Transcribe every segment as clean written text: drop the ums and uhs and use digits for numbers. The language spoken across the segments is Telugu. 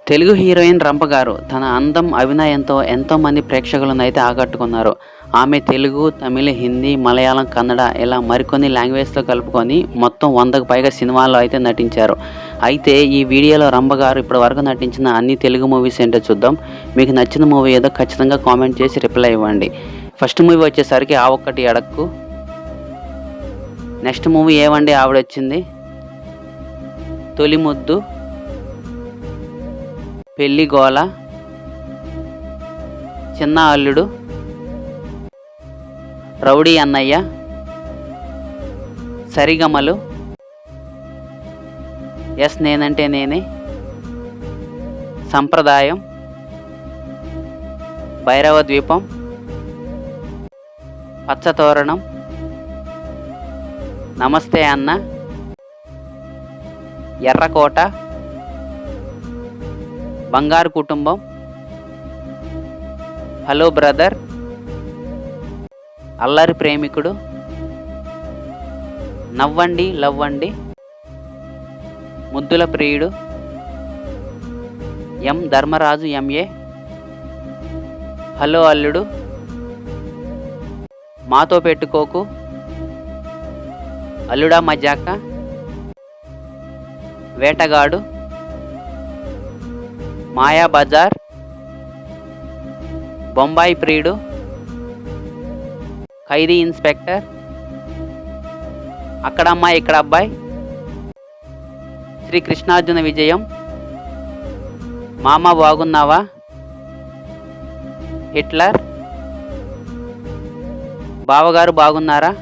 తెలుగు హీరోయిన్ రంప గారు తన అందం, అభినయంతో ఎంతోమంది ప్రేక్షకులను అయితే ఆకట్టుకున్నారు. ఆమె తెలుగు, తమిళ్, హిందీ, మలయాళం, కన్నడ ఇలా మరికొన్ని లాంగ్వేజ్‌లో కలుపుకొని మొత్తం 100కు పైగా సినిమాల్లో అయితే నటించారు. అయితే ఈ వీడియోలో రంప గారు ఇప్పటివరకు నటించిన అన్ని తెలుగు మూవీస్ ఏంటో చూద్దాం. మీకు నచ్చిన మూవీ ఏదో ఖచ్చితంగా కామెంట్ చేసి రిప్లై ఇవ్వండి. ఫస్ట్ మూవీ వచ్చేసరికి 'ఆ ఒక్కటి అడక్కు'. నెక్స్ట్ మూవీ ఏవండి ఆవిడొచ్చింది, 'తొలి ముద్దు', 'పెళ్లి గోల', 'చిన్న అల్లుడు', 'రౌడీ అన్నయ్య', 'సరిగమలు', 'ఎస్ నేనంటే నేనే', 'సంప్రదాయం', 'భైరవ ద్వీపం', 'పచ్చతోరణం', 'నమస్తే అన్న', 'ఎర్రకోట', 'బంగారు కుటుంబం', 'హలో బ్రదర్', 'అల్లరి ప్రేమికుడు', 'నవ్వండి లవ్వండి', 'ముద్దుల ప్రియుడు', 'ఎం ధర్మరాజు ఎంఏ', 'హలో అల్లుడు', 'మాతో పెట్టుకోకు', 'అల్లుడా మజాకా', 'వేటగాడు', 'మాయాబజార్', 'బొంబాయి ప్రియుడు', 'ఖైదీ ఇన్స్పెక్టర్', 'అక్కడమ్మాయి ఇక్కడ అబ్బాయి', 'శ్రీ కృష్ణార్జున విజయం', 'మామ బాగున్నావా', 'హిట్లర్', 'బావగారు బాగున్నారా',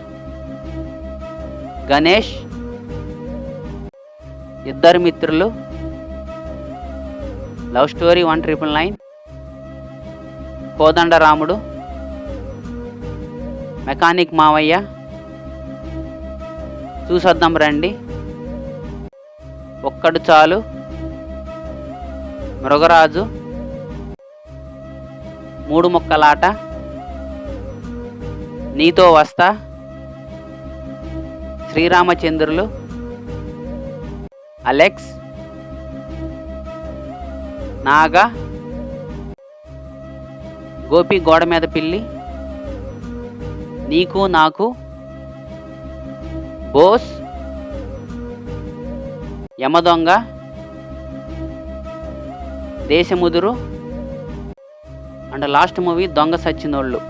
'గణేష్', 'ఇద్దరు మిత్రులు', 'లవ్ స్టోరీ 1999', 'కోదండరాముడు', 'మెకానిక్ మావయ్య', 'చూసొద్దాం రండి', 'ఒక్కడు చాలు', 'మృగరాజు', 'మూడు ముక్కలాట', 'నీతో వస్తా', 'శ్రీరామచంద్రులు', 'అలెక్స్', 'నాగా', 'గోపి గోడ మీద Pilli', 'Neeku Naaku', 'Bose', 'Yamadonga', 'Desamuduru' and last movie 'Donga సచ్చినోళ్ళు'.